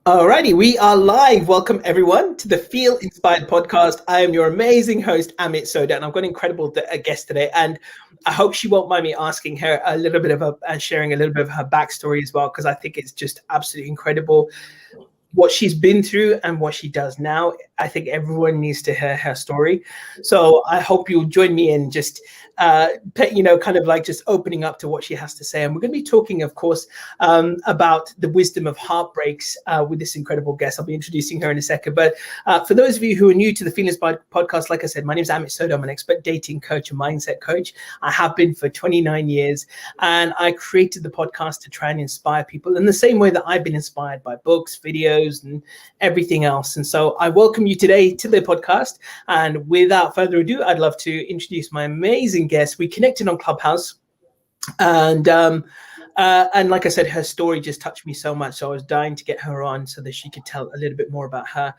Alrighty, we are live. Welcome everyone to the Feel Inspired podcast. I am your amazing host, Amit Sodha, and I've got an incredible guest today. And I hope she won't mind me asking her a little bit of sharing a little bit of her backstory as well, because I think it's just absolutely incredible what she's been through and what she does now. I think everyone needs to hear her story. So I hope you'll join me in just, kind of like just opening up to what she has to say. And we're going to be talking, of course, about the wisdom of heartbreaks with this incredible guest. I'll be introducing her in a second. But for those of you who are new to the Feelings podcast, like I said, my name is Amit Sodha. I'm an expert dating coach and mindset coach. I have been for 29 years. And I created the podcast to try and inspire people in the same way that I've been inspired by books, videos, and everything else. And so I welcome you today to the podcast. And without further ado, I'd love to introduce my amazing guest. We connected on Clubhouse, and like I said, her story just touched me so much. So I was dying to get her on so that she could tell a little bit more about her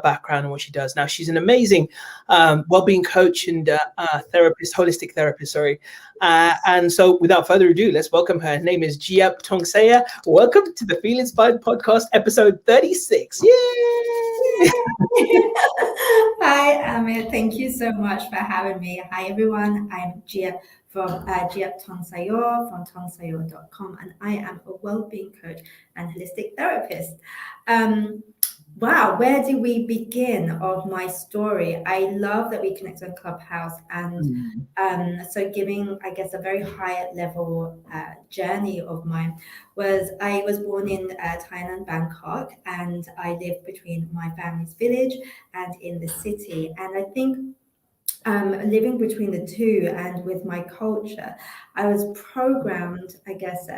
background and what she does. Now, she's an amazing well-being coach and holistic therapist, sorry. And so without further ado, let's welcome her. Her name is Giap Sayor. Welcome to the Feel Inspired podcast, episode 36. Yay! Hi, Amit. Thank you so much for having me. Hi, everyone. I'm Giap from Giap Sayor from tongsayor.com, and I am a well-being coach and holistic therapist. Wow, where do we begin of my story? I love that we connect on Clubhouse, and so giving, I guess, a very high level journey of mine was I was born in Thailand, Bangkok, and I lived between my family's village and in the city. And I think living between the two and with my culture, I was programmed, I guess,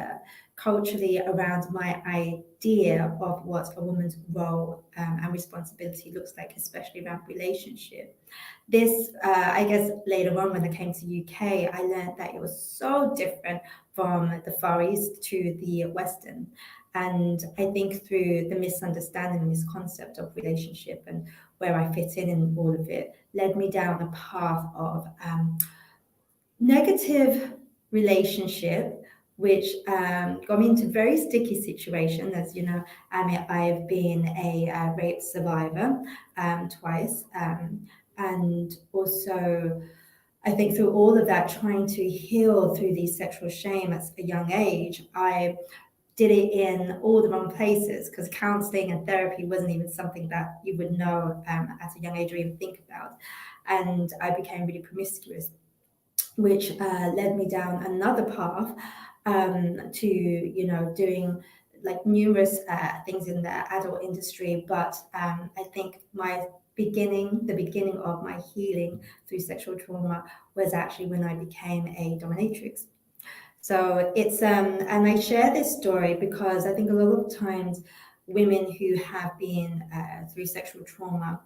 culturally around my idea of what a woman's role and responsibility looks like, especially around relationship. This, I guess, later on when I came to UK, I learned that it was so different from the Far East to the Western. And I think through the misunderstanding, this concept of relationship and where I fit in all of it, led me down a path of negative relationship, which got me into very sticky situation. As you know, I've been a rape survivor twice, and also I think through all of that, trying to heal through the sexual shame at a young age, I did it in all the wrong places because counseling and therapy wasn't even something that you would know at a young age or even think about. And I became really promiscuous, which led me down another path to doing like numerous things in the adult industry. But I think the beginning of my healing through sexual trauma was actually when I became a dominatrix. So it's and I share this story because I think a lot of times women who have been through sexual trauma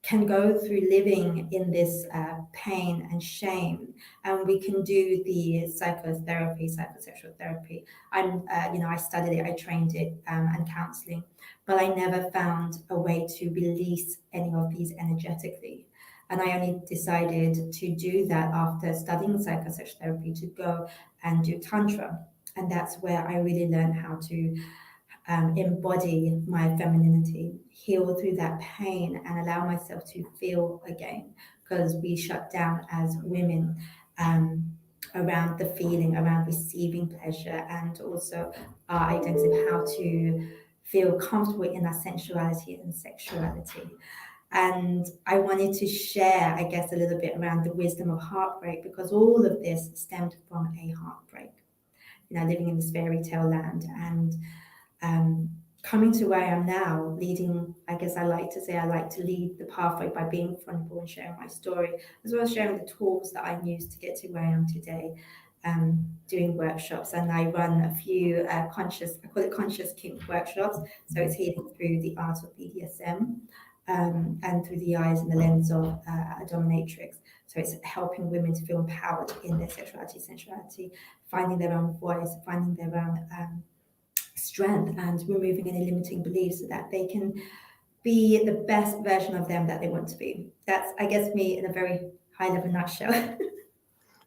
can go through living in this pain and shame, and we can do the psychosexual therapy. I studied it, I trained it, and counseling, but I never found a way to release any of these energetically. And I only decided to do that after studying psychosexual therapy to go and do tantra, and that's where I really learned how to embody my femininity, heal through that pain, and allow myself to feel again. Because we shut down as women around the feeling, around receiving pleasure, and also our identity of how to feel comfortable in our sensuality and sexuality. And I wanted to share, I guess, a little bit around the wisdom of heartbreak because all of this stemmed from a heartbreak. Living in this fairy tale land and coming to where I am now, leading, I guess I like to lead the pathway by being vulnerable and sharing my story, as well as sharing the tools that I use to get to where I am today, doing workshops. And I run a few I call it conscious kink workshops. So it's healing through the art of BDSM and through the eyes and the lens of a dominatrix. So it's helping women to feel empowered in their sexuality, sensuality, finding their own voice, finding their own strength, and removing any limiting beliefs so that they can be the best version of them that they want to be. That's, I guess, me in a very high level nutshell.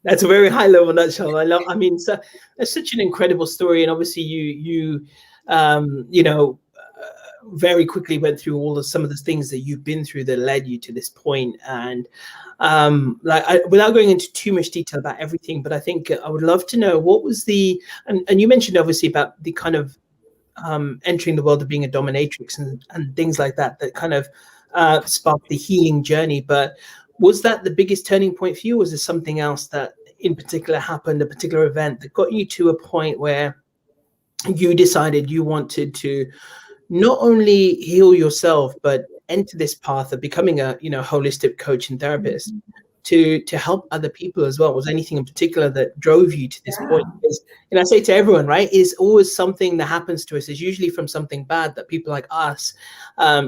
That's a very high level nutshell. So it's such an incredible story. And obviously you very quickly went through some of the things that you've been through that led you to this point. And without going into too much detail about everything, but I think I would love to know what was and you mentioned obviously about the kind of entering the world of being a dominatrix and things like that kind of sparked the healing journey. But was that the biggest turning point for you? Or was there something else that in particular happened, a particular event that got you to a point where you decided you wanted to not only heal yourself, but enter this path of becoming a holistic coach and therapist to help other people as well? Was anything in particular that drove you to this point? Because, and I say to everyone, right, is always something that happens to us is usually from something bad that people like us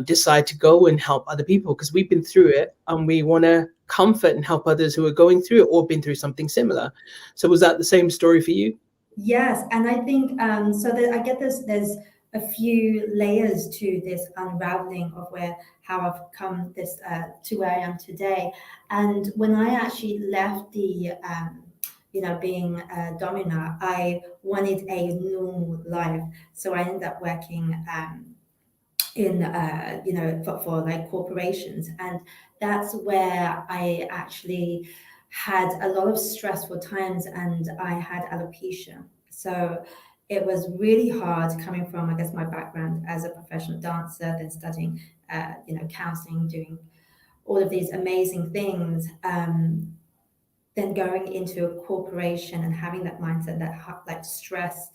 decide to go and help other people because we've been through it and we want to comfort and help others who are going through it or been through something similar. So was that the same story for you? Yes, and I think so that I get there's a few layers to this unraveling of how I've come this to where I am today. And when I actually left the being a domina, I wanted a normal life. So I ended up working in for like corporations, and that's where I actually had a lot of stressful times, and I had alopecia. So it was really hard coming from, I guess, my background as a professional dancer, then studying counseling, doing all of these amazing things, then going into a corporation and having that mindset, that like stress,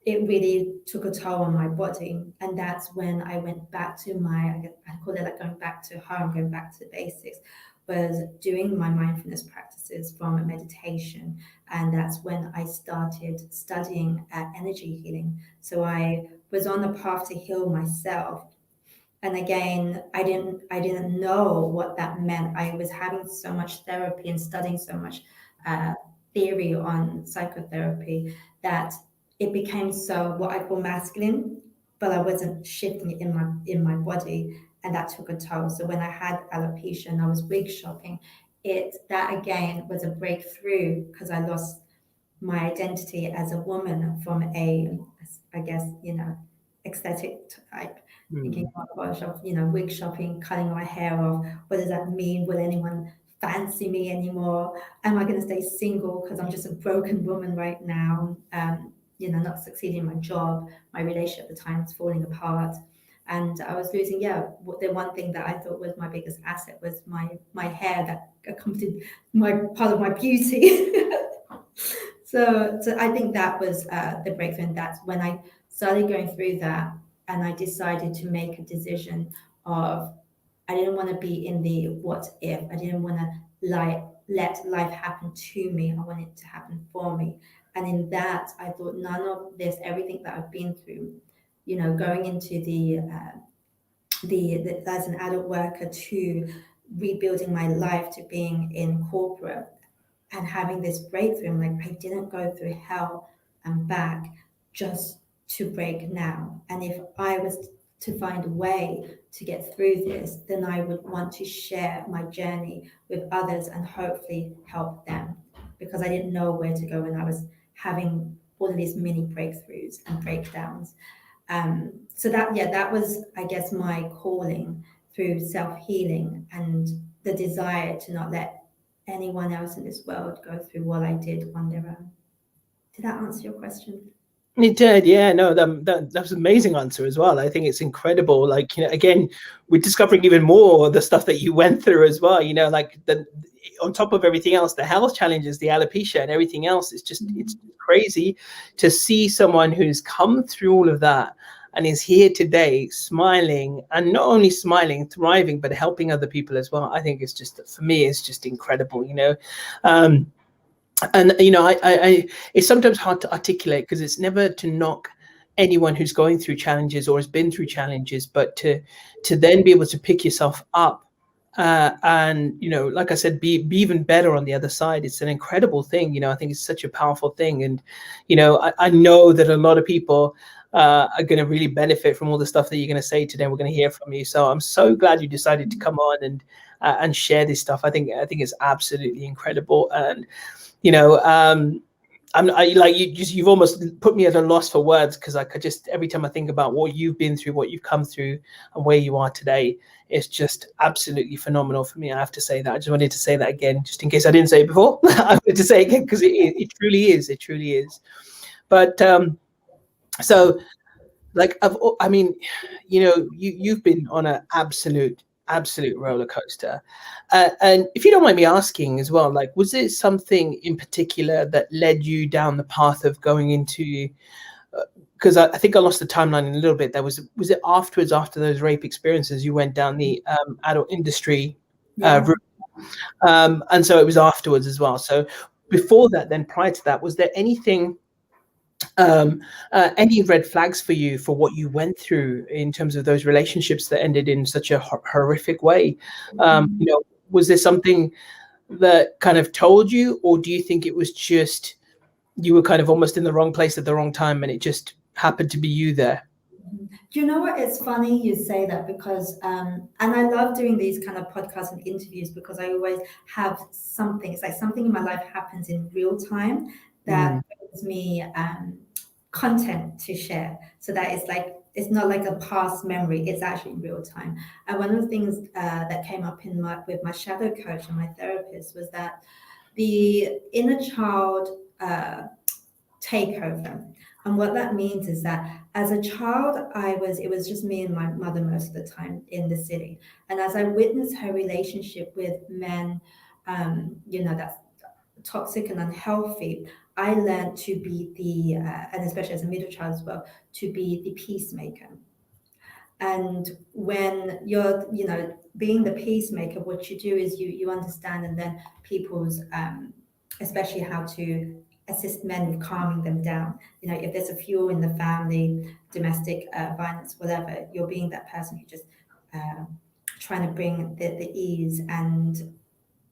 it really took a toll on my body. And that's when I went back to I call it like going back to home, going back to the basics, was doing my mindfulness practices from meditation. And that's when I started studying energy healing. So I was on the path to heal myself. And again, I didn't know what that meant. I was having so much therapy and studying so much theory on psychotherapy that it became so what I call masculine, but I wasn't shifting it in my body, and that took a toll. So when I had alopecia and I was wig shopping, that again was a breakthrough because I lost my identity as a woman from I guess, aesthetic type. Thinking, oh gosh, of wig shopping, cutting my hair off. What does that mean? Will anyone fancy me anymore? Am I going to stay single because I'm just a broken woman right now? Not succeeding in my job. My relationship at the time was falling apart, and I was losing. Yeah, the one thing that I thought was my biggest asset was my hair that accompanied my part of my beauty. So I think that was the breakthrough, and that's when I started going through that, and I decided to make a decision of I didn't want to be in the what if. I didn't want to let life happen to me. I wanted it to happen for me. And in that, I thought none of this, everything that I've been through, going into the as an adult worker to rebuilding my life to being in corporate and having this breakthrough. I'm like, I didn't go through hell and back just to break now. And if I was to find a way to get through this, then I would want to share my journey with others and hopefully help them, because I didn't know where to go when I was having all of these mini breakthroughs and breakdowns. So that was, I guess, my calling through self-healing and the desire to not let anyone else in this world go through what I did on their own. Did that answer your question? It did, yeah. No, that was an amazing answer as well. I think it's incredible. Like, again, we're discovering even more the stuff that you went through as well. Like on top of everything else, the health challenges, the alopecia, and everything else. It's crazy to see someone who's come through all of that and is here today, smiling, and not only smiling, thriving, but helping other people as well. I think it's just, for me, it's just incredible. And I it's sometimes hard to articulate because it's never to knock anyone who's going through challenges or has been through challenges, but to then be able to pick yourself up and like I said, be even better on the other side. It's an incredible thing. I think it's such a powerful thing. And I know that a lot of people are going to really benefit from all the stuff that you're going to say today. We're going to hear from you, so I'm so glad you decided to come on and share this stuff. I think it's absolutely incredible. And you've almost put me at a loss for words, because I could just, every time I think about what you've been through, what you've come through, and where you are today, it's just absolutely phenomenal for me. I have to say that. I just wanted to say that again, just in case I didn't say it before. I wanted to say it again because it truly is. It truly is. But so, like, I mean, you've been on an absolute roller coaster, and if you don't mind me asking as well, like, was there something in particular that led you down the path of going into, because I think I lost the timeline in a little bit. Was it afterwards, after those rape experiences, you went down the adult industry Yeah. route, and so it was afterwards as well. So before that, then prior to that, was there anything, any red flags for you for what you went through in terms of those relationships that ended in such a horrific way? Was there something that kind of told you, or do you think it was just you were kind of almost in the wrong place at the wrong time and it just happened to be you there? Do you know what? It's funny you say that because, and I love doing these kind of podcasts and interviews because I always have something. It's like something in my life happens in real time that brings me content to share. So that it's like, it's not like a past memory, it's actually in real time. And one of the things that came up with my shadow coach and my therapist was that the inner child takeover. And what that means is that as a child, it was just me and my mother most of the time in the city. And as I witnessed her relationship with men, that's toxic and unhealthy, I learned to be and especially as a middle child as well, to be the peacemaker. And when you're, being the peacemaker, what you do is you understand, and then people's, especially how to assist men with calming them down. If there's a few in the family, domestic violence, whatever, you're being that person who just trying to bring the ease. And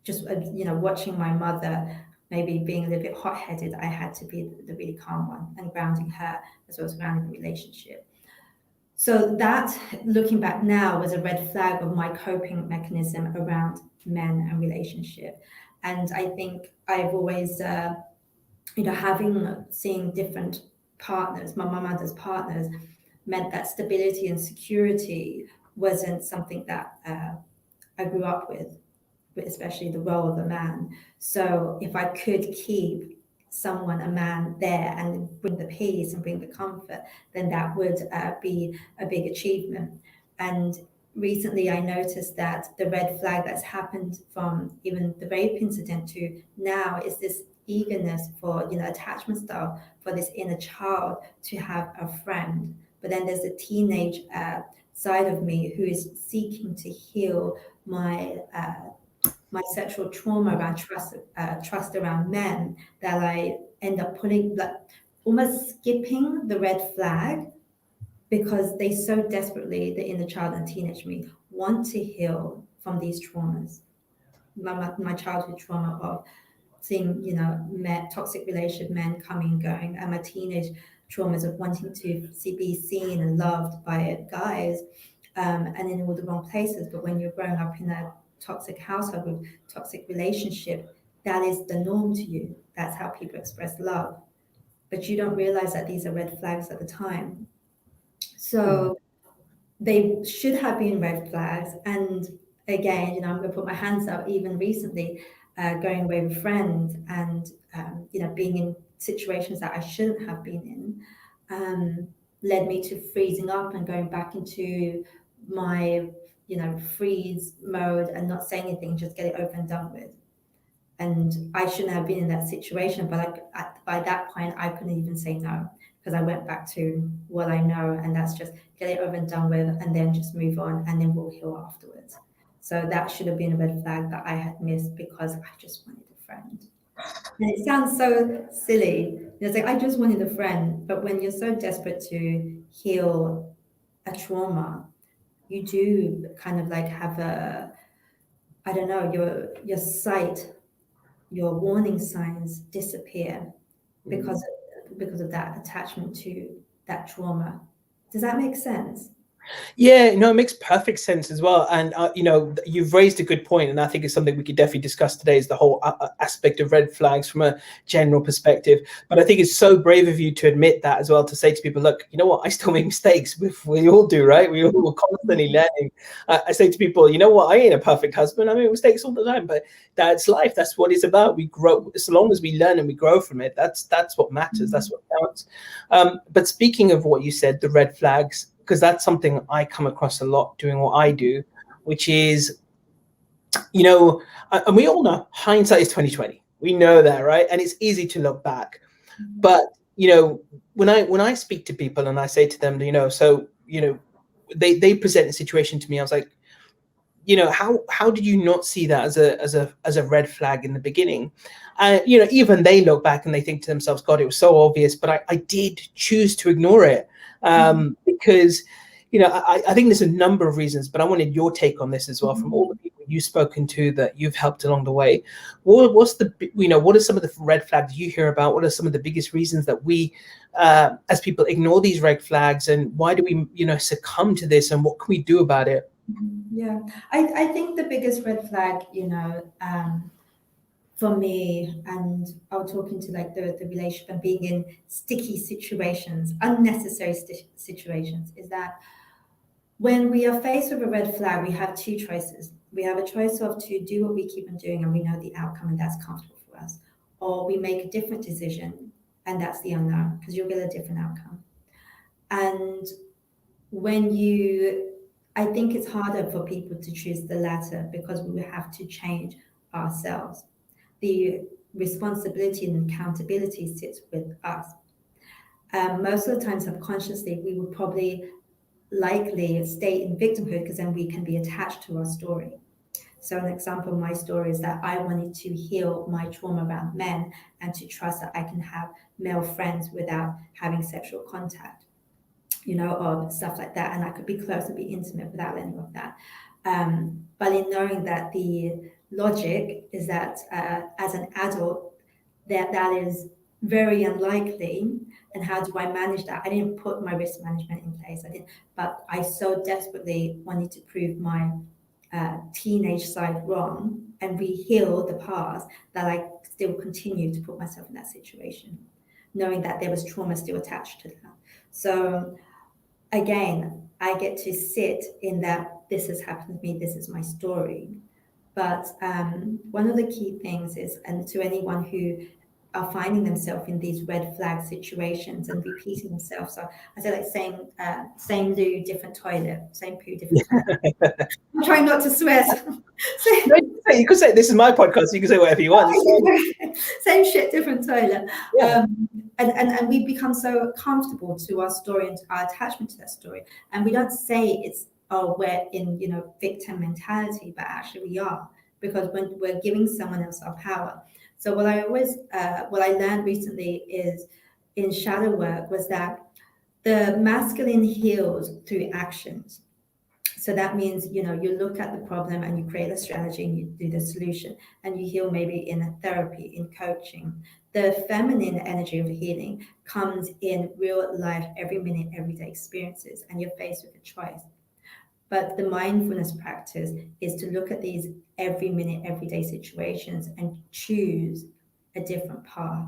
just watching my mother maybe being a little bit hot-headed, I had to be the really calm one and grounding her as well as grounding the relationship. So that, looking back now, was a red flag of my coping mechanism around men and relationship. And I think I've always, seeing different partners, my mother's partners, meant that stability and security wasn't something that I grew up with, especially the role of a man. So if I could keep a man there and bring the peace and bring the comfort, then that would be a big achievement. And recently I noticed that the red flag that's happened from even the rape incident to now is this eagerness for, attachment style, for this inner child to have a friend. But then there's a teenage side of me who is seeking to heal my sexual trauma around trust around men, that I end up putting, like, almost skipping the red flag because they so desperately, the inner child and teenage me, want to heal from these traumas. My childhood trauma of seeing, toxic relationship men coming and going, and my teenage traumas of wanting to be seen and loved by guys, and in all the wrong places. But when you're growing up in a toxic household with toxic relationship, that is the norm to you. That's how people express love. But you don't realize that these are red flags at the time. So they should have been red flags. And again, I'm going to put my hands up. Even recently, going away with friends and being in situations that I shouldn't have been in, led me to freezing up and going back into my freeze mode and not saying anything, just get it over and done with. And I shouldn't have been in that situation, but by that point I couldn't even say no, because I went back to what I know, and that's just get it over and done with, and then just move on, and then we'll heal afterwards. So that should have been a red flag that I had missed because I just wanted a friend. And it sounds so silly. It's like I just wanted a friend, but when you're so desperate to heal a trauma, you do kind of like have I don't know, your sight, your warning signs disappear because of that attachment to that trauma. Does that make sense? Yeah, no, it makes perfect sense as well. And, you've raised a good point, and I think it's something we could definitely discuss today is the whole aspect of red flags from a general perspective. But I think it's so brave of you to admit that as well, to say to people, look, you know what, I still make mistakes. We all do, right? We all are constantly learning. I say to people, you know what, I ain't a perfect husband. I make mistakes all the time, but that's life. That's what it's about. We grow. As long as we learn and we grow from it, that's what matters. That's what counts. But speaking of what you said, the red flags, because that's something I come across a lot doing what I do, which is, and we all know hindsight is 2020. We know that, right? And it's easy to look back. But, when I speak to people and I say to them, they present a situation to me, I was like, how did you not see that as a red flag in the beginning? Even they look back and they think to themselves, God, it was so obvious, but I did choose to ignore it, because I think there's a number of reasons, but I wanted your take on this as well, from all the people you've spoken to that you've helped along the way. What are some of the red flags you hear about? What are some of the biggest reasons that we, as people, ignore these red flags, and why do we succumb to this, and what can we do about it? Yeah, I think the biggest red flag, for me, and I was talking to like the relationship and being in sticky situations, unnecessary situations, is that when we are faced with a red flag, we have two choices. We have a choice of to do what we keep on doing and we know the outcome and that's comfortable for us, or we make a different decision and that's the unknown because you'll get a different outcome. And I think it's harder for people to choose the latter because we have to change ourselves. The responsibility and accountability sits with us. Most of the time, subconsciously, we would probably likely stay in victimhood because then we can be attached to our story. So an example of my story is that I wanted to heal my trauma around men and to trust that I can have male friends without having sexual contact, or stuff like that. And I could be close and be intimate without any of that. But in knowing that the logic is that as an adult, that is very unlikely. And how do I manage that? I didn't put my risk management in place. But I so desperately wanted to prove my teenage side wrong and re-heal the past that I still continue to put myself in that situation, knowing that there was trauma still attached to that. So again, I get to sit in that this has happened to me, this is my story. But one of the key things is, and to anyone who are finding themselves in these red flag situations and repeating themselves. So I say like same loo, different toilet, same poo, different toilet. I'm trying not to swear. No, you could say this is my podcast. You can say whatever you want. Same shit, different toilet. Yeah. And we become so comfortable to our story and our attachment to that story, and we don't say it's we're in victim mentality, but actually we are, because when we're giving someone else our power. So what I learned recently is in shadow work was that the masculine heals through actions. So that means, you look at the problem and you create a strategy and you do the solution and you heal maybe in a therapy, in coaching. The feminine energy of healing comes in real life, every minute, everyday experiences, and you're faced with a choice. But the mindfulness practice is to look at these every minute, everyday situations and choose a different path.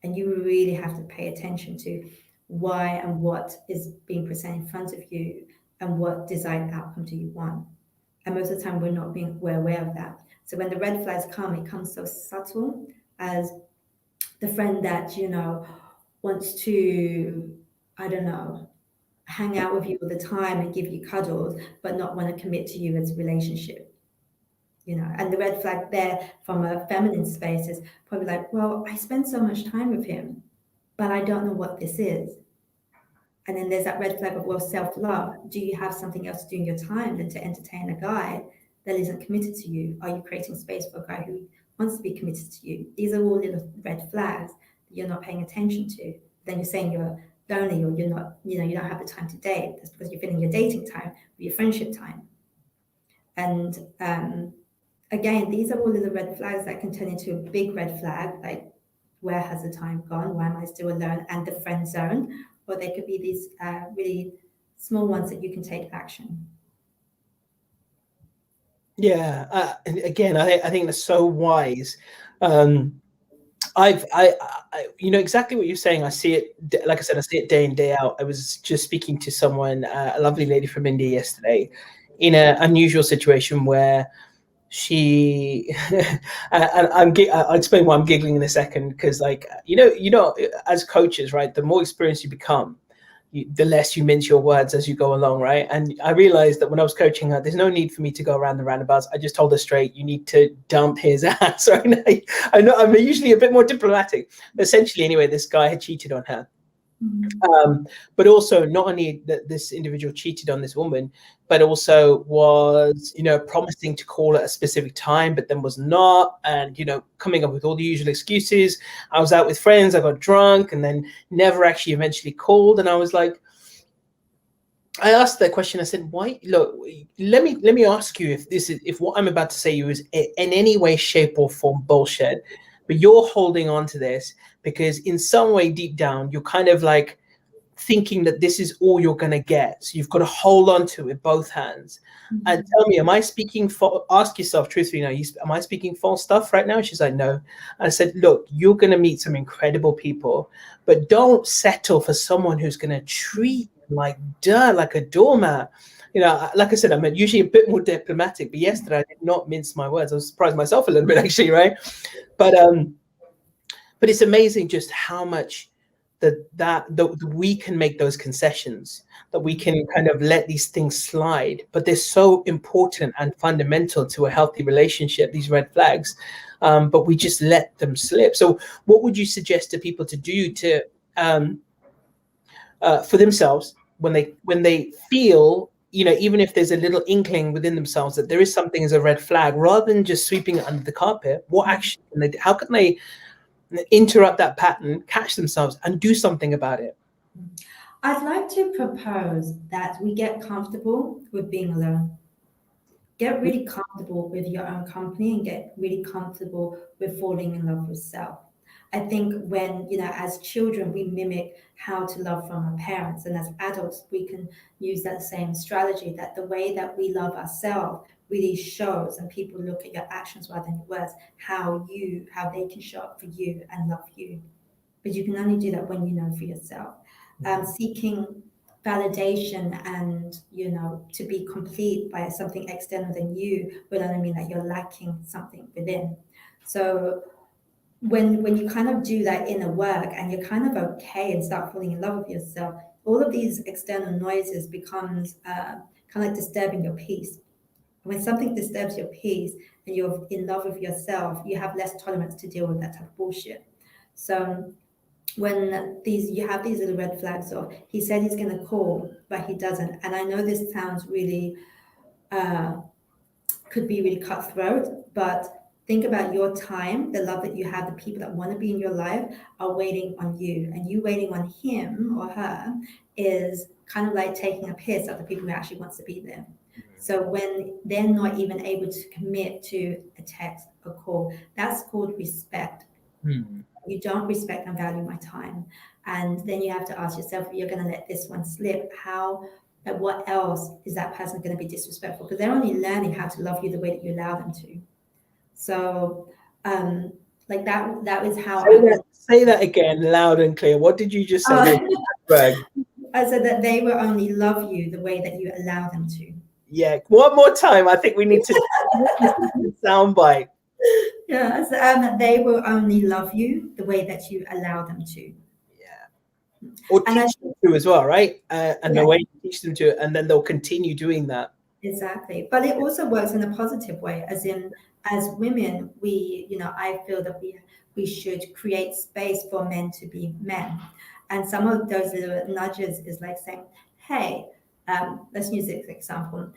And you really have to pay attention to why and what is being presented in front of you and what desired outcome do you want. And most of the time we're aware of that. So when the red flags come, it comes so subtle as the friend that, wants to, I don't know, hang out with you all the time and give you cuddles, but not want to commit to you as a relationship. And the red flag there from a feminine space is probably like, well, I spend so much time with him, but I don't know what this is. And then there's that red flag of, well, self-love. Do you have something else to do in your time than to entertain a guy that isn't committed to you? Are you creating space for a guy who wants to be committed to you? These are all little red flags that you're not paying attention to. Then you're saying you're lonely, or you're not, you don't have the time to date. That's because you're filling your dating time with your friendship time. And again, these are all little red flags that can turn into a big red flag, like, where has the time gone? Why am I still alone? And the friend zone. Or they could be these really small ones that you can take action. Yeah, and again, I think that's so wise. Um, you know exactly what you're saying. I see it, like I said, I see it day in, day out. I was just speaking to someone, a lovely lady from India yesterday, in an unusual situation where she, and I'll explain why I'm giggling in a second, because like, as coaches, right, the more experienced you become, the less you mince your words as you go along, right? And I realized that when I was coaching her, there's no need for me to go around the roundabouts. I just told her straight, you need to dump his ass. Right? I know I'm usually a bit more diplomatic. Essentially, anyway, this guy had cheated on her. But also, not only that this individual cheated on this woman, but also was, promising to call at a specific time, but then was not, and coming up with all the usual excuses. I was out with friends, I got drunk, and then never actually eventually called. And I was like, I asked that question. I said, "Why? Look, let me ask you if what I'm about to say you is in any way, shape, or form bullshit, but you're holding on to this because in some way deep down you're kind of like thinking that this is all you're going to get. So you've got to hold on to it with both hands. And tell me, am I speaking for, ask yourself truthfully now, am I speaking false stuff right now? She's like, no. And I said, look, you're going to meet some incredible people, but don't settle for someone who's going to treat you like dirt, like a doormat. Like I said, I'm usually a bit more diplomatic, but yesterday I did not mince my words. I was surprised myself a little bit, actually, right? But it's amazing just how much that we can make those concessions, that we can kind of let these things slide, but they're so important and fundamental to a healthy relationship, these red flags, but we just let them slip. So what would you suggest to people to do to for themselves when they feel, even if there's a little inkling within themselves that there is something as a red flag, rather than just sweeping it under the carpet? What action can they do? How can they interrupt that pattern, catch themselves, and do something about it? I'd like to propose that we get comfortable with being alone. Get really comfortable with your own company and get really comfortable with falling in love with self. I think when, as children, we mimic how to love from our parents, and as adults, we can use that same strategy, that the way that we love ourselves really shows, and people look at your actions rather than your words, how they can show up for you and love you. But you can only do that when you know for yourself. Seeking validation and to be complete by something external than you would only mean that you're lacking something within. So when you kind of do that inner work and you're kind of okay and start falling in love with yourself, all of these external noises becomes kind of like disturbing your peace. When something disturbs your peace and you're in love with yourself, you have less tolerance to deal with that type of bullshit. So when you have these little red flags of, he said he's going to call but he doesn't, and I know this sounds really could be really cutthroat, but think about your time, the love that you have, the people that want to be in your life are waiting on you, and you waiting on him or her is kind of like taking a piss at the people who actually wants to be there. So when they're not even able to commit to a text, a call, that's called respect. You don't respect and value my time. And then you have to ask yourself, if you're going to let this one slip, what else is that person going to be disrespectful? Because they're only learning how to love you the way that you allow them to. So, like that is how Say that again, loud and clear. What did you just say? I said that they will only love you the way that you allow them to. Yeah, one more time. I think we need to soundbite. Yes, they will only love you the way that you allow them to. Yeah. Or teach them to as well, right? And yeah. the way you teach them to, and then they'll continue doing that. Exactly. But it also works in a positive way, as women, I feel that we should create space for men to be men. And some of those little nudges is like saying, hey, let's use this example.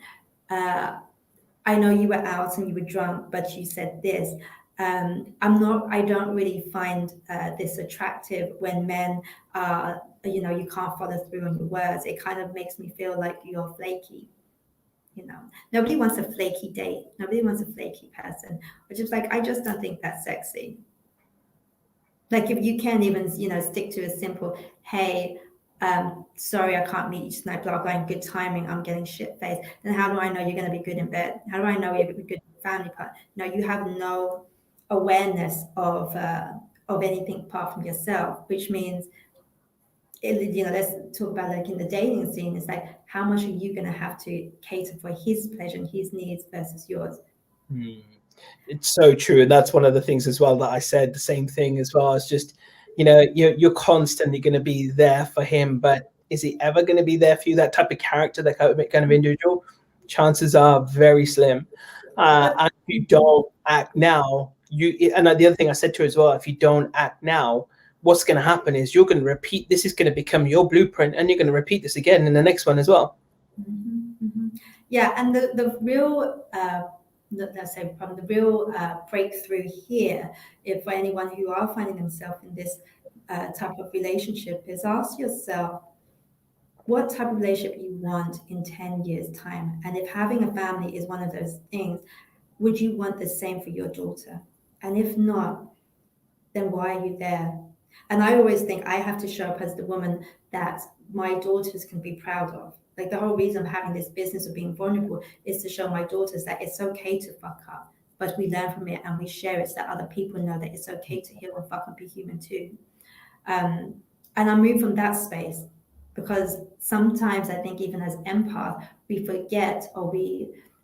I know you were out and you were drunk, but you said this. I don't really find this attractive when men are, you can't follow through on your words. It kind of makes me feel like you're flaky. Nobody wants a flaky date. Nobody wants a flaky person, which is like, I just don't think that's sexy. Like if you can't even, stick to a simple, hey, Sorry, I can't meet you tonight, blah, blah, and good timing, I'm getting shit faced. Then how do I know you're going to be good in bed? How do I know you're going to be good family part? No, you have no awareness of anything apart from yourself, which means, let's talk about like in the dating scene, it's like, how much are you going to have to cater for his pleasure and his needs versus yours? Hmm. It's so true, and that's one of the things as well that I said the same thing as well. It's just, you're constantly going to be there for him, but is he ever going to be there for you? That type of character, that kind of individual, chances are very slim. And if you don't act now, and the other thing I said to her as well, if you don't act now, what's going to happen is you're going to repeat. This is going to become your blueprint, and you're going to repeat this again in the next one as well. Mm-hmm, mm-hmm. Yeah, and the real let's say from the real breakthrough here, if for anyone who are finding themselves in this type of relationship, is ask yourself what type of relationship you want in 10 years time, and if having a family is one of those things, would you want the same for your daughter? And if not, then why are you there? And I always think I have to show up as the woman that my daughters can be proud of. Like the whole reason of having this business of being vulnerable is to show my daughters that it's okay to fuck up, but we learn from it and we share it so that other people know that it's okay to heal and fuck and be human too. Um, and I move from that space because sometimes I think even as empath, we forget or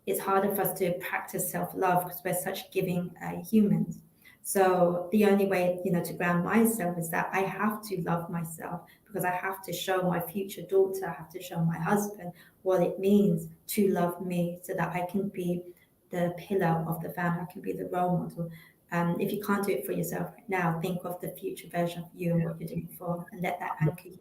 it's harder for us to practice self-love because we're such giving humans. So the only way, to ground myself is that I have to love myself because I have to show my future daughter, I have to show my husband what it means to love me so that I can be the pillar of the family, I can be the role model. If you can't do it for yourself right now, think of the future version of you and what you're doing for, and let that anchor you.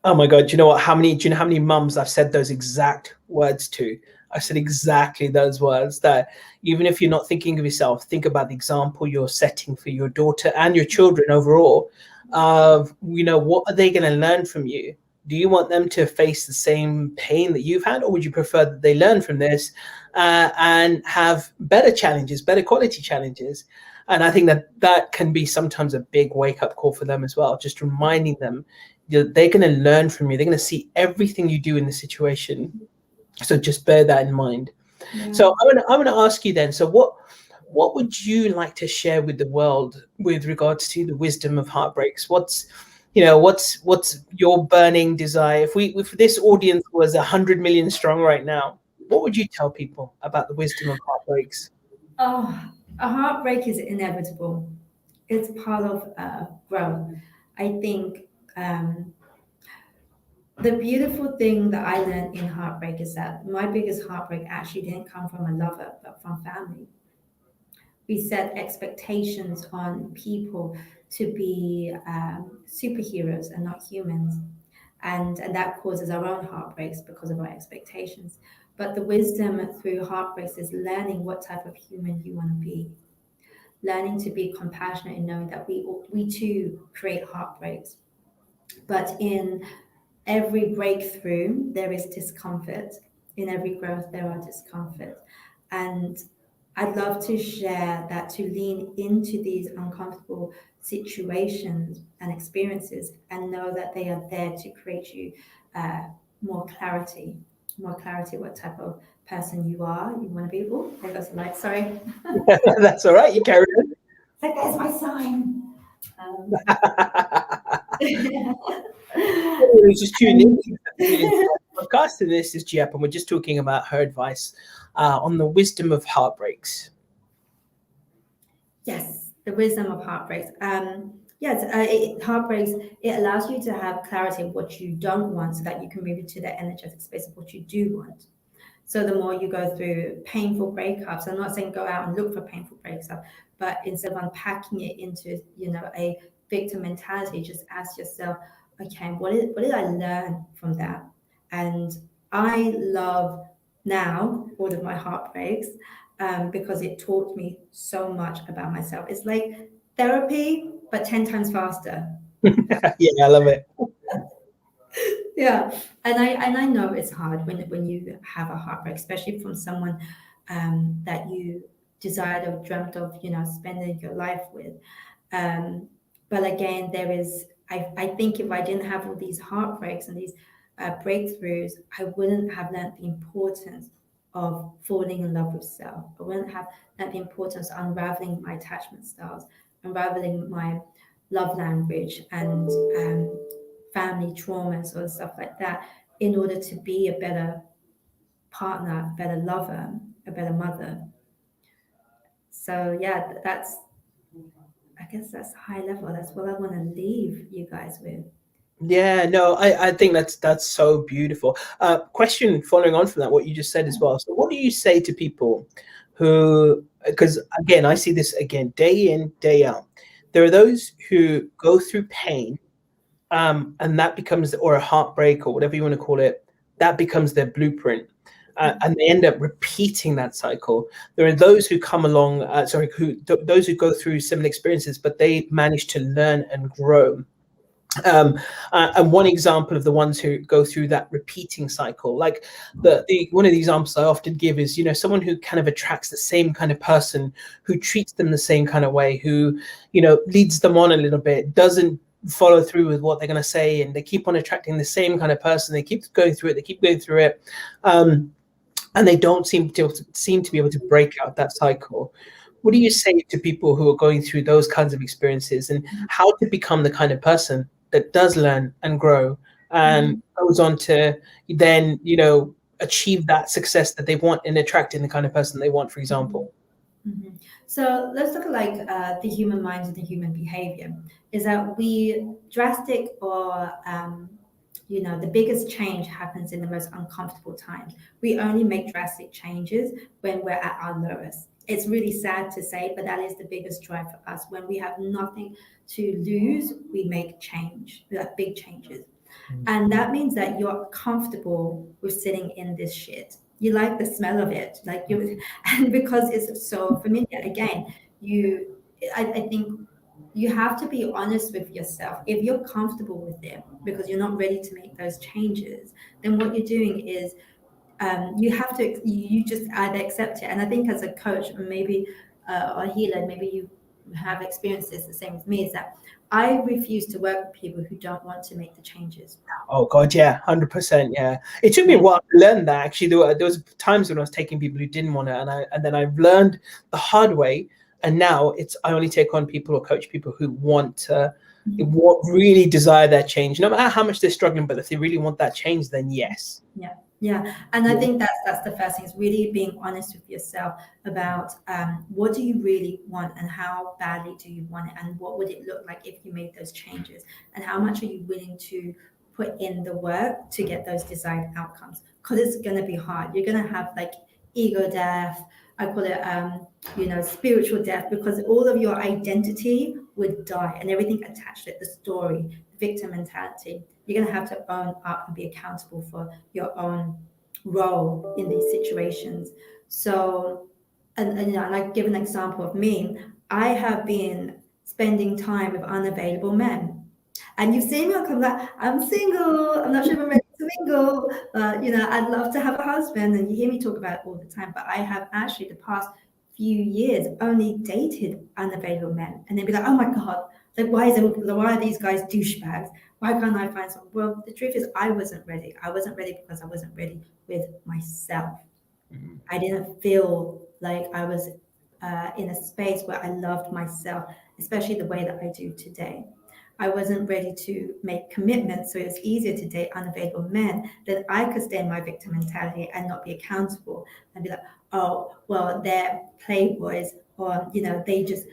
Oh my God, do you know what? Do you know how many mums I've said those exact words to? I said exactly those words, that even if you're not thinking of yourself, think about the example you're setting for your daughter and your children overall. Of, what are they going to learn from you? Do you want them to face the same pain that you've had, or would you prefer that they learn from this and have better challenges, better quality challenges? And I think that can be sometimes a big wake up call for them as well, just reminding them they're going to learn from you. They're going to see everything you do in the situation. So just bear that in mind. Yeah. So I want to ask you then. So what would you like to share with the world with regards to the wisdom of heartbreaks? What's your burning desire? If this audience was 100 million strong right now, what would you tell people about the wisdom of heartbreaks? Oh, a heartbreak is inevitable. It's part of growth. I think the beautiful thing that I learned in heartbreak is that my biggest heartbreak actually didn't come from a lover, but from family. We set expectations on people to be superheroes and not humans. And that causes our own heartbreaks because of our expectations. But the wisdom through heartbreaks is learning what type of human you want to be, learning to be compassionate and knowing that we too create heartbreaks. But in every breakthrough, there is discomfort. In every growth, there are discomfort. And I'd love to share that, to lean into these uncomfortable situations and experiences and know that they are there to create you more clarity, what type of person you are, you want to be. Oh, there goes the light, sorry. That's all right. You carry on. Like, there's my sign. Who's just tuned in to the podcast, and this is Giap, and we're just talking about her advice on the wisdom of heartbreaks. Yes, the wisdom of heartbreaks. Yes, heartbreaks, it allows you to have clarity of what you don't want so that you can move into the energetic space of what you do want. So the more you go through painful breakups, I'm not saying go out and look for painful breakups, but instead of unpacking it into, a victim mentality, just ask yourself, okay, what did I learn from that? And I love now all of my heartbreaks because it taught me so much about myself. It's like therapy, but 10 times faster. Yeah, I love it. Yeah, and I know it's hard when you have a heartbreak, especially from someone that you desired or dreamt of, spending your life with. But again, there is I think if I didn't have all these heartbreaks and these breakthroughs, I wouldn't have learned the importance of falling in love with self. I wouldn't have learned the importance of unraveling my attachment styles, unraveling my love language and family traumas or stuff like that in order to be a better partner, a better lover, a better mother. So yeah, that's, I guess that's high level. That's what I want to leave you guys with. Yeah, no, I think that's so beautiful. Question following on from that, what you just said as well. So, what do you say to people who, because again, I see this again day in, day out. There are those who go through pain, and that becomes, or a heartbreak, or whatever you want to call it, that becomes their blueprint. And they end up repeating that cycle. There are those who come along, those who go through similar experiences, but they manage to learn and grow. um, and one example of the ones who go through that repeating cycle, like the one of the examples I often give is, someone who kind of attracts the same kind of person, who treats them the same kind of way, who leads them on a little bit, doesn't follow through with what they're going to say, and they keep on attracting the same kind of person. They keep going through it, um, and they don't seem to be able to break out that cycle. What do you say to people who are going through those kinds of experiences, and how to become the kind of person that does learn and grow and goes on to then, achieve that success that they want in attracting the kind of person they want, for example? Mhm. So let's look at like the human mind and the human behavior. Is that we drastic or the biggest change happens in the most uncomfortable times. We only make drastic changes when we're at our lowest. It's really sad to say, but that is the biggest drive for us. When we have nothing to lose, we make change, like big changes. And that means that you're comfortable with sitting in this shit. You like the smell of it, like you, and because it's so familiar. Again, you, I think you have to be honest with yourself. If you're comfortable with it because you're not ready to make those changes, then what you're doing is you have to you just either accept it. And I think as a coach, maybe or a healer, maybe you have experienced this the same as me, is that I refuse to work with people who don't want to make the changes. Oh God, yeah, 100%. Yeah, it took me a Yeah. while to learn that. Actually, there was times when I was taking people who didn't want it, and then I've learned the hard way. And now I only take on people or coach people who really desire that change, no matter how much they're struggling. But if they really want that change, then yes. Yeah, yeah, and I Yeah. think that's the first thing, is really being honest with yourself about what do you really want and how badly do you want it, and what would it look like if you made those changes, and how much are you willing to put in the work to get those desired outcomes? Because it's going to be hard. You're going to have like ego death. I call it, spiritual death, because all of your identity would die and everything attached to it, the story, the victim mentality. You're going to have to own up and be accountable for your own role in these situations. So, and I give an example of me. I have been spending time with unavailable men. And you've seen me come back, I'm single, I'm not sure if I'm ready to mingle, but I'd love to have a husband. And you hear me talk about it all the time. But I have actually the past few years only dated unavailable men. And they'd be like, oh my God, like why are these guys douchebags? Why can't I find someone? Well, the truth is I wasn't ready. I wasn't ready because I wasn't ready with myself. I didn't feel like I was in a space where I loved myself, especially the way that I do today. I wasn't ready to make commitments, so it's easier to date unavailable men that I could stay in my victim mentality and not be accountable and be like, oh, well, they're playboys, or they just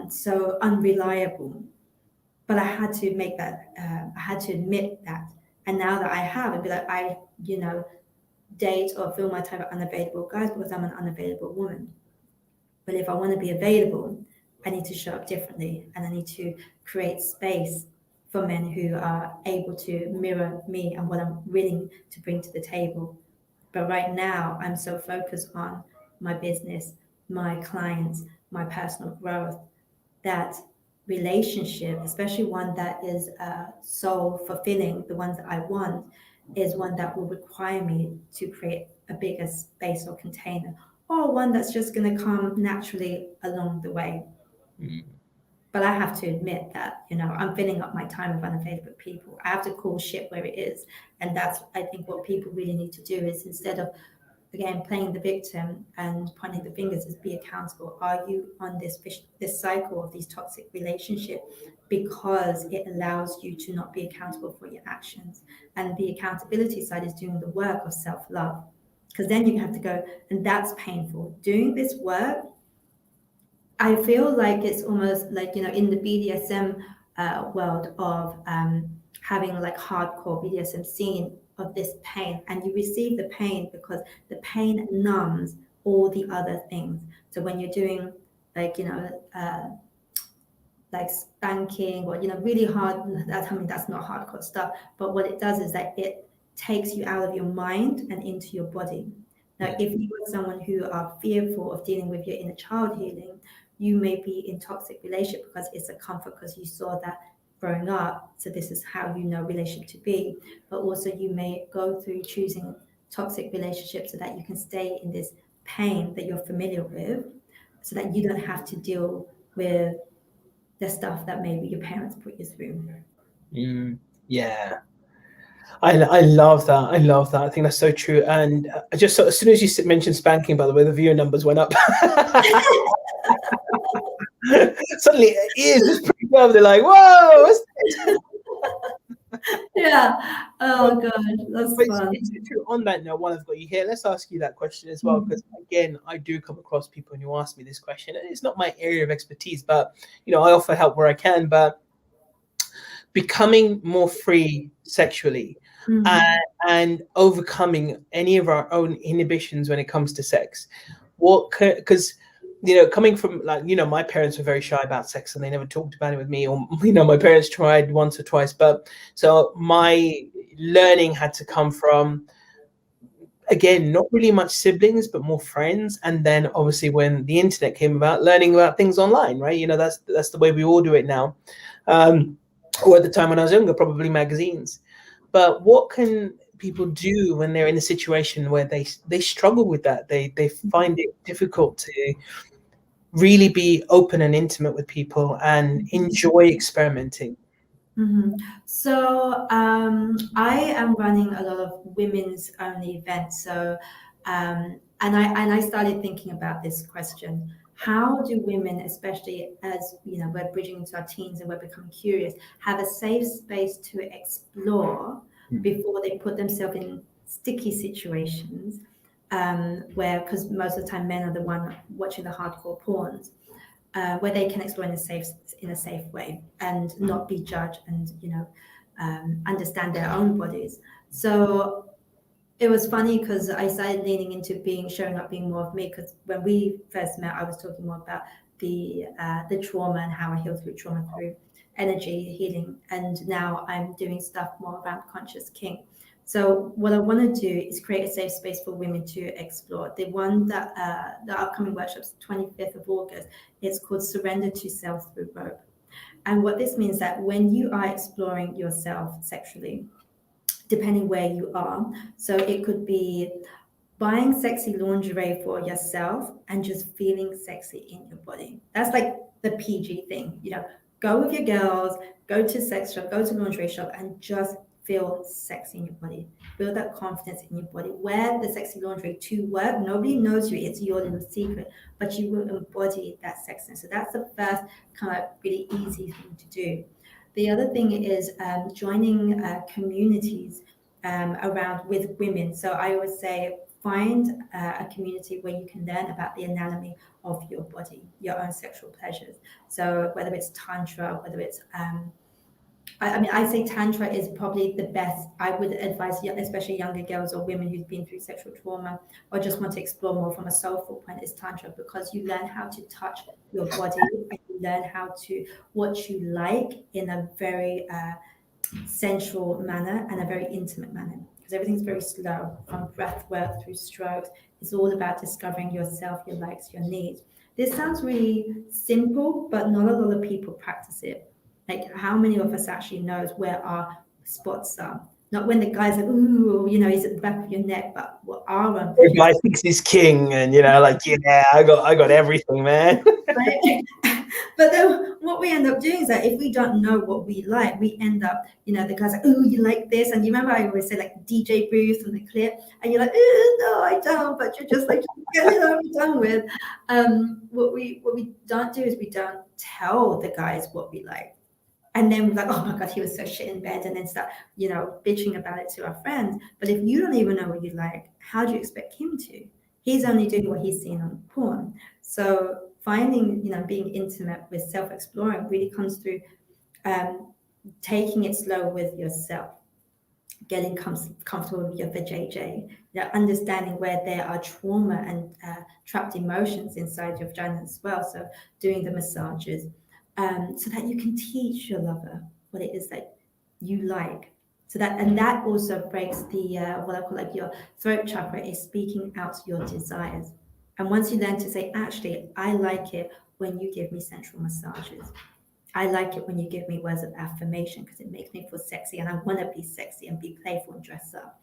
so unreliable. But I had to make that. I had to admit that, and now that I have, and be like, I date or fill my time with unavailable guys because I'm an unavailable woman. But if I want to be available, I need to show up differently, and I need to create space for men who are able to mirror me and what I'm willing to bring to the table. But right now, I'm so focused on my business, my clients, my personal growth, that relationship, especially one that is so fulfilling, the ones that I want, is one that will require me to create a bigger space or container, or one that's just going to come naturally along the way. But I have to admit that, I'm filling up my time with unavailable people. I have to call shit where it is. And that's, I think, what people really need to do is, instead of, again, playing the victim and pointing the fingers, is be accountable. Are you on this cycle of these toxic relationships because it allows you to not be accountable for your actions? And the accountability side is doing the work of self-love. Because then you have to go, and that's painful. Doing this work, I feel like it's almost like, in the BDSM world of having like hardcore BDSM scene of this pain, and you receive the pain because the pain numbs all the other things. So when you're doing like, like spanking or, really hard, that's not hardcore stuff, but what it does is that it takes you out of your mind and into your body. Now, if you are someone who are fearful of dealing with your inner child healing, you may be in toxic relationship because it's a comfort, because you saw that growing up. So this is how you know relationship to be. But also you may go through choosing toxic relationships so that you can stay in this pain that you're familiar with, so that you don't have to deal with the stuff that maybe your parents put you through. Yeah. I love that. I love that. I think that's so true. And I just as soon as you mentioned spanking, by the way, the viewer numbers went up. Suddenly, ears just pricked up. They're like, "Whoa!" What's this? Yeah. Oh God, that's But fun. it's true. On that note, while I've got you here, let's ask you that question as well. Because again, I do come across people who ask me this question, and it's not my area of expertise, but I offer help where I can. But becoming more free sexually, and, Mm-hmm. and overcoming any of our own inhibitions when it comes to sex, because coming from, like, my parents were very shy about sex and they never talked about it with me, or my parents tried once or twice, but so my learning had to come from, again, not really much siblings but more friends, and then obviously when the internet came about, learning about things online, right? That's the way we all do it now. Or at the time when I was younger, probably magazines. But what can people do when they're in a situation where they struggle with that? They find it difficult to really be open and intimate with people and enjoy experimenting. Mm-hmm. So I am running a lot of women's only events. So and I started thinking about this question: how do women, especially as we're bridging into our teens and we're becoming curious, have a safe space to explore before they put themselves in sticky situations? Where, because most of the time men are the one watching the hardcore porns, where they can explore in a safe way and not be judged, and understand their own bodies. So it was funny because I started leaning into showing up, being more of me. Because when we first met, I was talking more about the trauma and how I heal through trauma through energy healing, and now I'm doing stuff more around conscious king. So what I want to do is create a safe space for women to explore. The one that the upcoming workshop's 25th of August. It's called Surrender to Self Through Rope. And what this means that when you are exploring yourself sexually, depending where you are, so it could be buying sexy lingerie for yourself and just feeling sexy in your body. That's like the PG thing. Go with your girls, go to sex shop, go to lingerie shop, and just feel sexy in your body. Build that confidence in your body. Wear the sexy lingerie to work. Nobody knows you. It's your little secret, but you will embody that sexiness. So that's the first kind of really easy thing to do. The other thing is joining communities around with women. So I always say, find a community where you can learn about the anatomy of your body, your own sexual pleasures. So whether it's tantra, whether it's I say tantra is probably the best. I would advise, especially younger girls or women who've been through sexual trauma or just want to explore more from a soulful point, is tantra, because you learn how to touch your body and you learn how to what you like in a very sensual manner and a very intimate manner, because everything's very slow, from breath work through strokes. It's all about discovering yourself, your likes, your needs. This sounds really simple, but not a lot of people practice it. Like, how many of us actually knows where our spots are? Not when the guy's like, ooh, he's at the back of your neck, but what our The ambitions guy thinks he's king, and like, yeah, I got everything, man. right? But then what we end up doing is that if we don't know what we like, we end up, the guy's like, oh, you like this? And you remember I always say like DJ booth and the clip, and you're like, no, I don't, but you're just like, get it over done with. What we don't do is we don't tell the guys what we like. And then we're like, oh my God, he was so shit in bed, and then start, bitching about it to our friends. But if you don't even know what you like, how do you expect him to? He's only doing what he's seen on porn. So finding, being intimate with self-exploring really comes through taking it slow with yourself, getting comfortable with your vajayjay, understanding where there are trauma and trapped emotions inside your vagina as well. So doing the massages, so that you can teach your lover what it is that you like. So that also breaks the what I call like your throat chakra is speaking out your desires. And once you learn to say, actually, I like it when you give me sensual massages. I like it when you give me words of affirmation because it makes me feel sexy and I want to be sexy and be playful and dress up.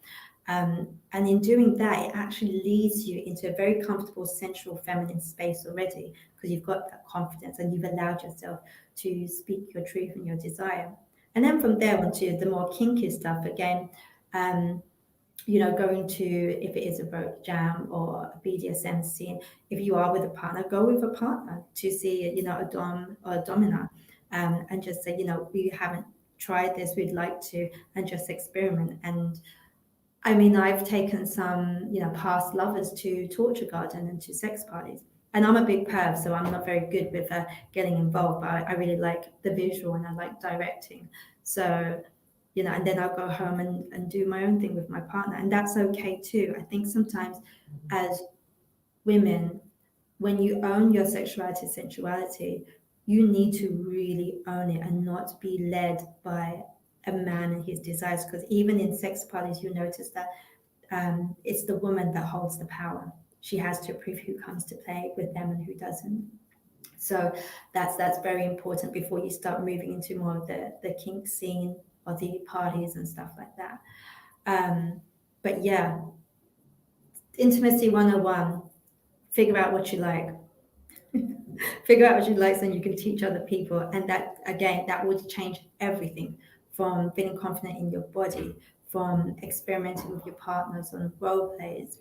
And in doing that, it actually leads you into a very comfortable, sensual, feminine space already because you've got that confidence and you've allowed yourself to speak your truth and your desire. And then from there on to the more kinky stuff, again, um, going to, if it is a rope jam or a BDSM scene, if you are with a partner, go with a partner to see, a dom or a domina, and just say, we haven't tried this, we'd like to, and just experiment. And I mean, I've taken some, past lovers to torture garden and to sex parties. And I'm a big perv, so I'm not very good with getting involved, but I really like the visual and I like directing. So, and then I'll go home and do my own thing with my partner. And that's okay too. I think sometimes as women, when you own your sexuality, sensuality, you need to really own it and not be led by a man and his desires. Because even in sex parties, you notice that it's the woman that holds the power. She has to approve who comes to play with them and who doesn't. So that's very important before you start moving into more of the kink scene or the parties and stuff like that. But yeah, intimacy 101, figure out what you like. Figure out what you like so you can teach other people. And that, again, that would change everything from feeling confident in your body, from experimenting with your partners on role plays,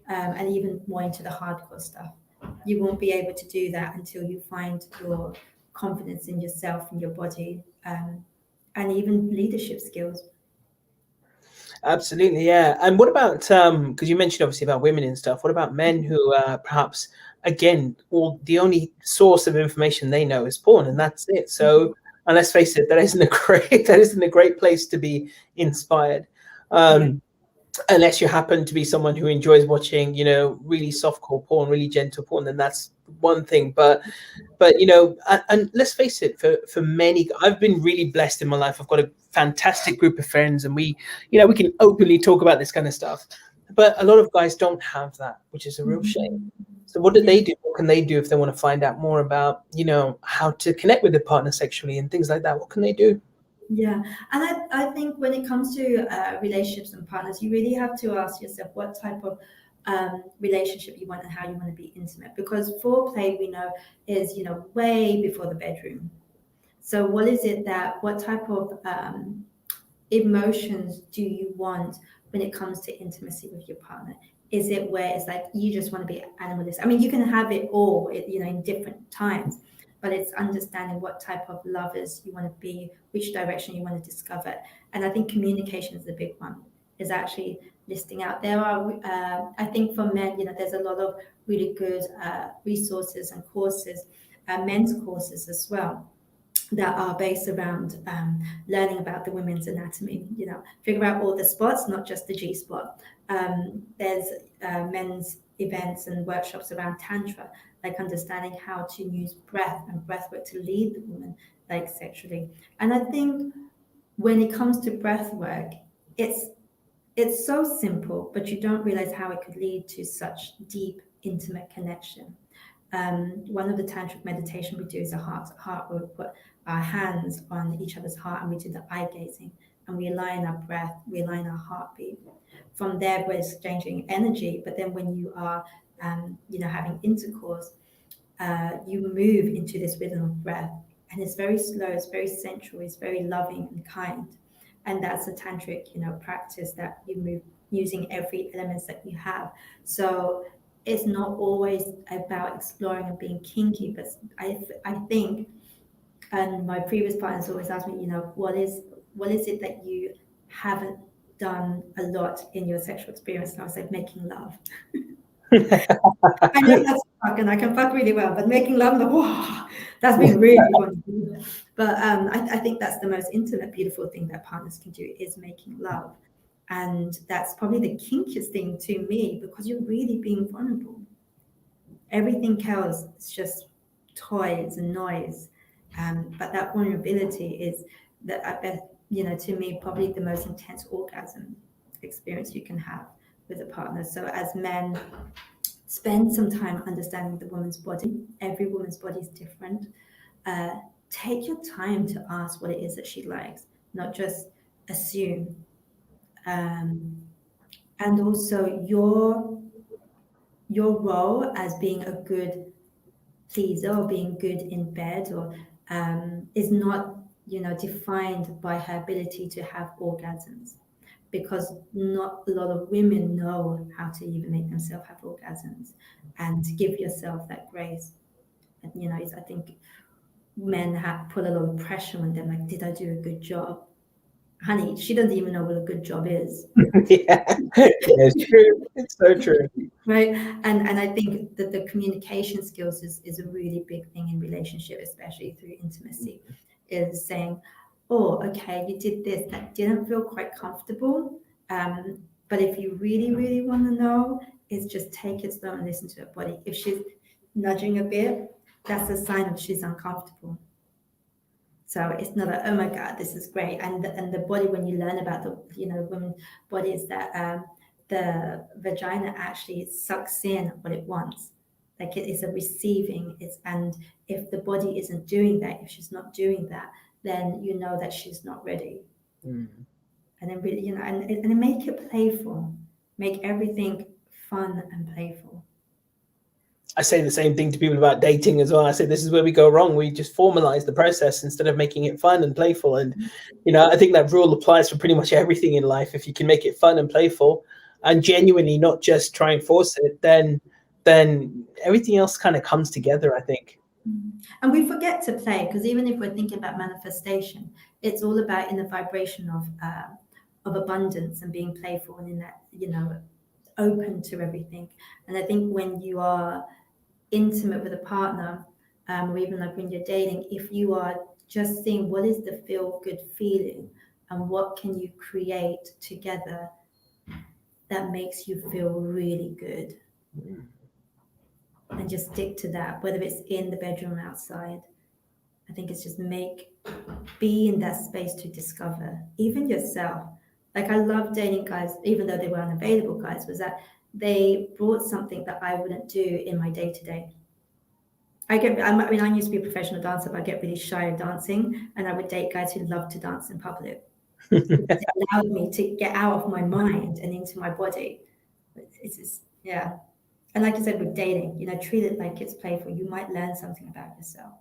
and even more into the hardcore stuff. You won't be able to do that until you find your confidence in yourself and your body, and even leadership skills. Absolutely, yeah. And what about because you mentioned obviously about women and stuff. What about men who perhaps again, all the only source of information they know is porn, and that's it. So, and let's face it, that isn't a great that isn't a great place to be inspired. Yeah. Unless you happen to be someone who enjoys watching, really softcore porn, really gentle porn, then that's one thing. But and let's face it, for many, I've been really blessed in my life. I've got a fantastic group of friends, and we can openly talk about this kind of stuff. But a lot of guys don't have that, which is a real shame. So what do Yeah. they do? What can they do if they want to find out more about, how to connect with their partner sexually and things like that? What can they do? Yeah, and I think when it comes to relationships and partners, you really have to ask yourself what type of relationship you want and how you want to be intimate. Because foreplay, we know, is way before the bedroom. So what type of emotions do you want when it comes to intimacy with your partner? Is it where it's like you just want to be animalistic? I mean, you can have it all, in different times, but it's understanding what type of lovers you want to be, which direction you want to discover. And I think communication is the big one, is actually listing out. There are, I think for men, there's a lot of really good resources and courses, men's courses as well, that are based around learning about the women's anatomy. Figure out all the spots, not just the G spot. There's men's events and workshops around tantra, like understanding how to use breath and breath work to lead the woman, like sexually. And I think when it comes to breath work, it's so simple, but you don't realize how it could lead to such deep, intimate connection. One of the tantric meditation we do is a heart to heart, where we put our hands on each other's heart and we do the eye gazing. and we align our breath, we align our heartbeat. From there, we're exchanging energy. But then when you are, having intercourse, you move into this rhythm of breath, and it's very slow, it's very sensual, it's very loving and kind. And that's a tantric, practice that you move using every elements that you have. So it's not always about exploring and being kinky, but I think, and my previous partners always ask me, what is it that you haven't done a lot in your sexual experience? And I was like, making love. I know that's fuck, and I can fuck really well, but making love, like, whoa, that's been really wonderful. But I think that's the most intimate, beautiful thing that partners can do is making love. And that's probably the kinkiest thing to me because you're really being vulnerable. Everything else is just toys and noise. But that vulnerability is that I bet, to me, probably the most intense orgasm experience you can have with a partner. So as men, spend some time understanding the woman's body. Every woman's body is different. Uh, Take your time to ask what it is that she likes, not just assume. Um, and also your role as being a good pleaser or being good in bed or is not defined by her ability to have orgasms, because not a lot of women know how to even make themselves have orgasms, and to give yourself that grace. And I think men have put a lot of pressure on them, like, did I do a good job? Honey, she doesn't even know what a good job is. Yeah, it's true. It's so true. Right. And I think that the communication skills is a really big thing in relationship, especially through intimacy, is saying, oh, okay, you did this, that didn't feel quite comfortable. But if you really, really want to know, is just take it slow and listen to her body. If she's nudging a bit, that's a sign that she's uncomfortable. So it's not a, oh my God, this is great. And the body, when you learn about the women's bodies, that the vagina actually sucks in what it wants. Like it is a receiving. And if the body isn't doing that, if she's not doing that, then you know that she's not ready. Mm. And then really, and make it playful, make everything fun and playful. I say the same thing to people about dating as well. I say this is where we go wrong. We just formalize the process instead of making it fun and playful. And I think that rule applies for pretty much everything in life. If you can make it fun and playful, and genuinely not just try and force it, then everything else kind of comes together, I think. And we forget to play, because even if we're thinking about manifestation, it's all about in the vibration of abundance and being playful and in that open to everything. And I think when you are intimate with a partner, or even like when you're dating, if you are just seeing what is the feel good feeling and what can you create together that makes you feel really good, and just stick to that, whether it's in the bedroom or outside. I think it's just be in that space to discover even yourself. Like, I love dating guys, even though they were unavailable guys, was that they brought something that I wouldn't do in my day to day. I used to be a professional dancer, but I get really shy of dancing, and I would date guys who love to dance in public. It allowed me to get out of my mind and into my body. It's just, yeah. And like I said, with dating, treat it like it's playful. You might learn something about yourself.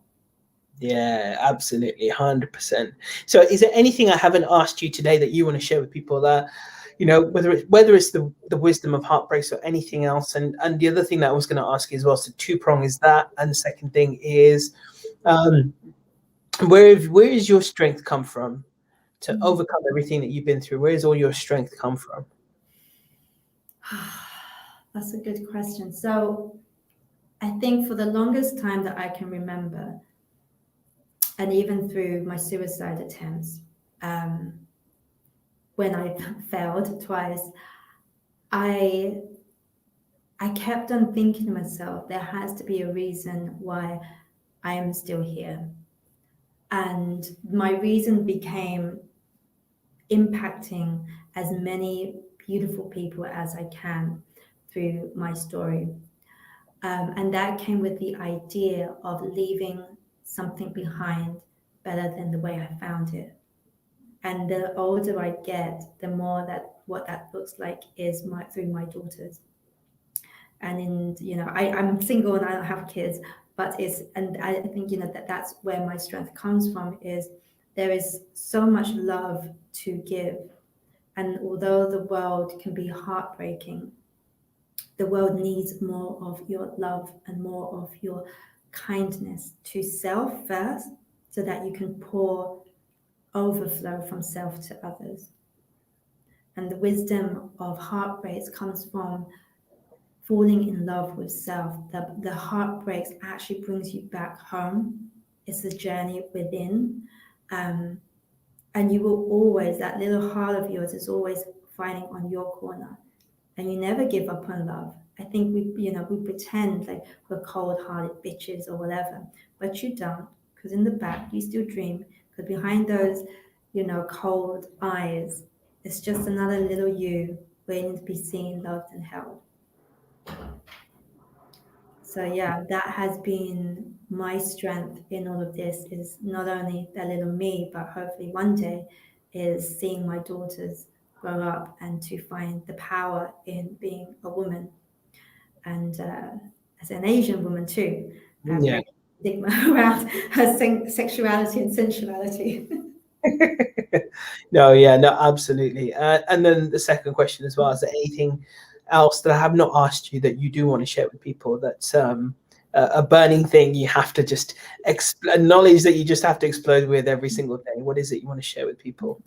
Yeah, absolutely, 100%. So is there anything I haven't asked you today that you want to share with people that, whether it's the wisdom of heartbreaks or anything else? And the other thing that I was going to ask you as well, so two-prong is that, and the second thing is, where is your strength come from to overcome everything that you've been through? Where does all your strength come from? That's a good question. So I think for the longest time that I can remember, and even through my suicide attempts, when I failed twice, I kept on thinking to myself, there has to be a reason why I am still here. And my reason became impacting as many beautiful people as I can through my story. And that came with the idea of leaving something behind better than the way I found it. And the older I get, the more that what that looks like is through my daughters. And I'm single and I don't have kids, but and I think, that's where my strength comes from, is there is so much love to give. And although the world can be heartbreaking, the world needs more of your love and more of your kindness to self first, so that you can pour overflow from self to others. And the wisdom of heartbreaks comes from falling in love with self. The heartbreaks actually brings you back home. It's a journey within. Um, and you will always, that little heart of yours is always fighting on your corner. And you never give up on love. I think we pretend like we're cold-hearted bitches or whatever, but you don't, because in the back you still dream. Because behind those, cold eyes, it's just another little you waiting to be seen, loved, and held. So yeah, that has been my strength in all of this, is not only that little me, but hopefully one day is seeing my daughters grow up and to find the power in being a woman, and as an Asian woman too, Yeah. break stigma around her sexuality and sensuality. No, yeah, no, absolutely. And then the second question as well, is there anything else that I have not asked you that you do want to share with people, that's a burning thing you have to just knowledge that you just have to explode with every single day? What is it you want to share with people?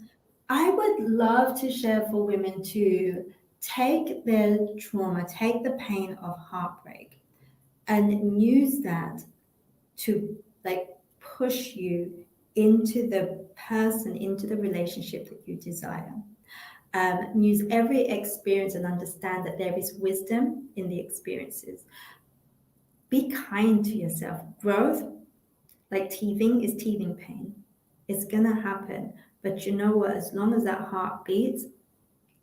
I would love to share for women to take their trauma, take the pain of heartbreak, and use that to like push you into the person, into the relationship that you desire. Use every experience and understand that there is wisdom in the experiences. Be kind to yourself. Growth, like teething, is teething pain. It's gonna happen. But you know what? As long as that heart beats,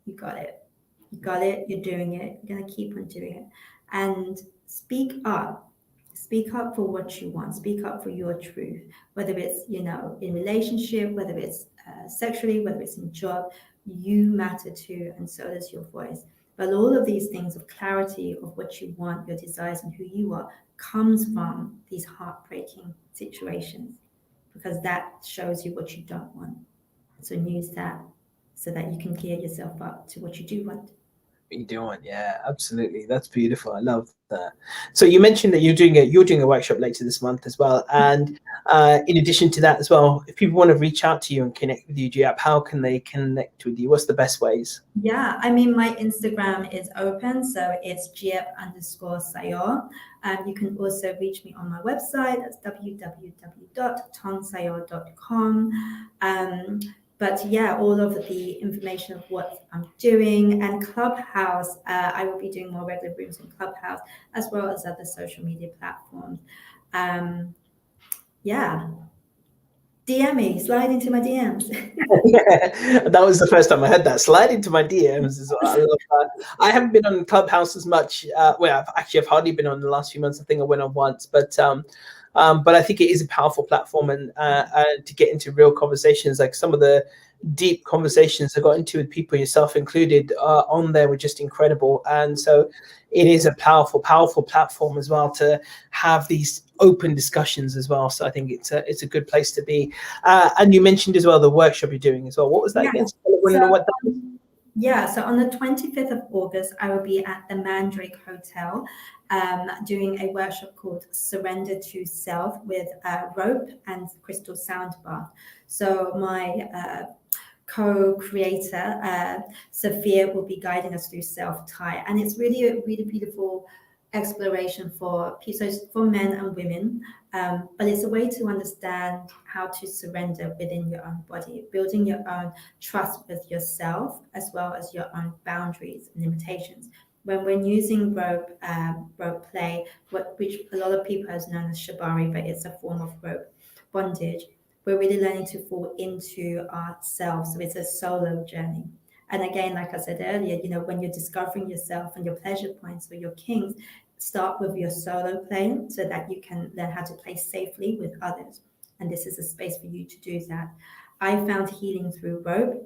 you got it. You got it. You're doing it. You're going to keep on doing it. And speak up. Speak up for what you want. Speak up for your truth. Whether it's, in relationship, whether it's sexually, whether it's in job, you matter too, and so does your voice. But all of these things of clarity of what you want, your desires, and who you are, comes from these heartbreaking situations, because that shows you what you don't want. So use that so that you can gear yourself up to what you do want. What you doing? Yeah, absolutely. That's beautiful. I love that. So you mentioned that you're doing a workshop later this month as well. And in addition to that as well, if people want to reach out to you and connect with you, Giap, how can they connect with you? What's the best ways? Yeah, I mean, my Instagram is open, so it's Giap_Sayor. You can also reach me on my website. That's www.tongsayor.com. But yeah, all of the information of what I'm doing, and Clubhouse, I will be doing more regular rooms in Clubhouse, as well as other social media platforms. Yeah, DM me, slide into my DMs. That was the first time I heard that. Slide into my DMs is what I love that. I haven't been on Clubhouse as much. Well, I've hardly been on the last few months. I think I went on once, but I think it is a powerful platform, and to get into real conversations, like some of the deep conversations I got into with people, yourself included, on there, were just incredible. And so it is a powerful, powerful platform as well to have these open discussions as well. So I think it's a good place to be. And you mentioned as well the workshop you're doing as well. What was that again? So on the 25th of August, I will be at the Mandrake Hotel doing a workshop called Surrender to Self with rope and crystal sound bath. So my co-creator, Sophia, will be guiding us through self-tie. And it's really a really beautiful exploration for people, so for men and women, but it's a way to understand how to surrender within your own body, building your own trust with yourself, as well as your own boundaries and limitations. When using rope play, which a lot of people has known as shibari, but it's a form of rope bondage, we're really learning to fall into ourselves. So it's a solo journey. And again, like I said earlier, when you're discovering yourself and your pleasure points or your kings, start with your solo playing so that you can learn how to play safely with others. And this is a space for you to do that. I found healing through rope.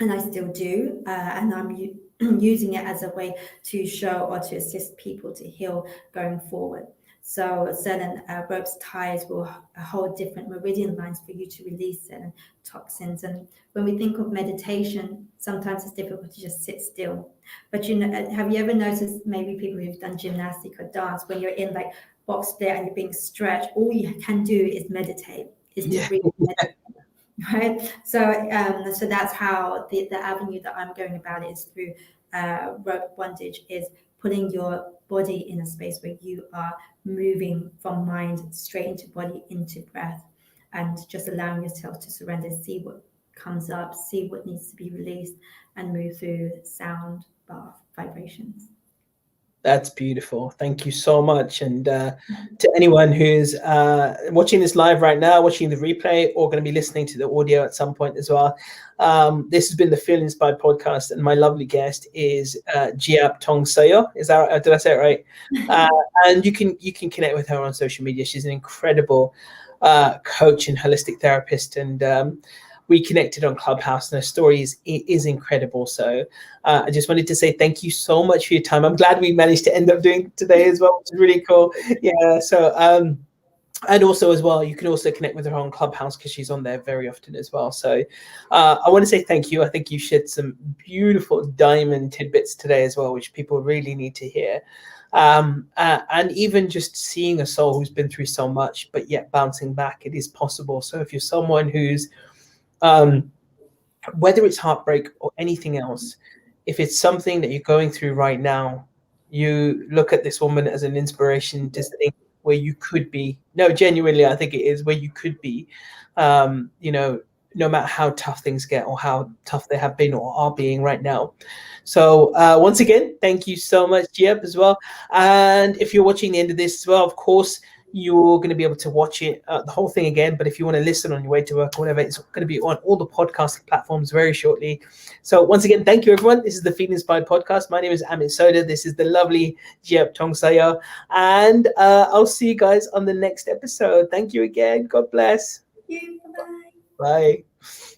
And I still do, and I'm using it as a way to show or to assist people to heal going forward. So certain ropes ties will hold different meridian lines for you to release certain toxins. And when we think of meditation, sometimes it's difficult to just sit still. But have you ever noticed maybe people who've done gymnastic or dance, when you're in like box split and you're being stretched, all you can do is meditate, is to breathe. Right, so that's how the avenue that I'm going about it is through rope bondage, is putting your body in a space where you are moving from mind straight into body into breath, and just allowing yourself to surrender, see what comes up, see what needs to be released, and move through sound, bath, vibrations. That's beautiful. Thank you so much. And to anyone who's watching this live right now, watching the replay, or going to be listening to the audio at some point as well, this has been the Feel Inspired podcast, and my lovely guest is Giap Sayor. Is that, did I say it right? And you can connect with her on social media. She's an incredible coach and holistic therapist, and we connected on Clubhouse, and her story is incredible. So I just wanted to say thank you so much for your time. I'm glad we managed to end up doing today as well, which is really cool. Yeah. So and also as well, you can also connect with her on Clubhouse because she's on there very often as well. So I want to say thank you. I think you shared some beautiful diamond tidbits today as well, which people really need to hear. And even just seeing a soul who's been through so much, but yet bouncing back, it is possible. So if you're someone who's whether it's heartbreak or anything else, if it's something that you're going through right now, you look at this woman as an inspiration to think where you could be. No, genuinely, I think it is where you could be, no matter how tough things get or how tough they have been or are being right now. So once again, thank you so much, Giap, as well. And if you're watching the end of this as well, of course, you're going to be able to watch it, the whole thing again. But if you want to listen on your way to work or whatever, it's going to be on all the podcasting platforms very shortly. So once again, thank you, everyone. This is the Feel Inspired podcast. My name is Amit Sodha. This is the lovely Giap Sayor. And I'll see you guys on the next episode. Thank you again. God bless. Thank you. Bye-bye. Bye.